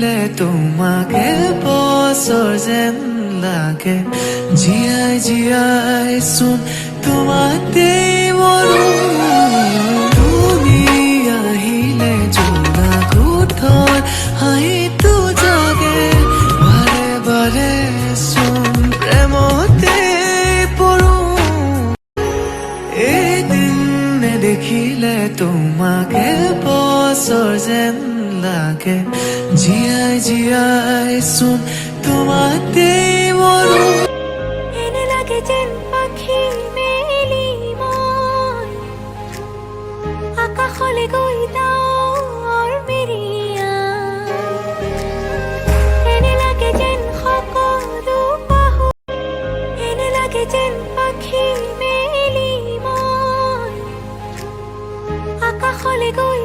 দেখিলে তোমাকে বছৰ যেন লাগে জীয়াই জীয়াই চোন তোমাতেই মৰো তুমি আহিলে জোনা কোঠৰ হাঁহিটো জাগে বাৰে বাৰে চোন প্ৰেমতে পৰো এদিন নেদেখিলে তোমাকে বছৰ যেন লাগে জীয়াই জীয়াই চোন তোমাতেই মৰো এনে লাগে যেন পাখি মেলি মই আকাশলে গৈ ডাৱৰ মেৰিয়া এনে লাগে যেন সকলো পাহো এনে লাগে যেন পাখি মেলি মই আকাশলে গৈ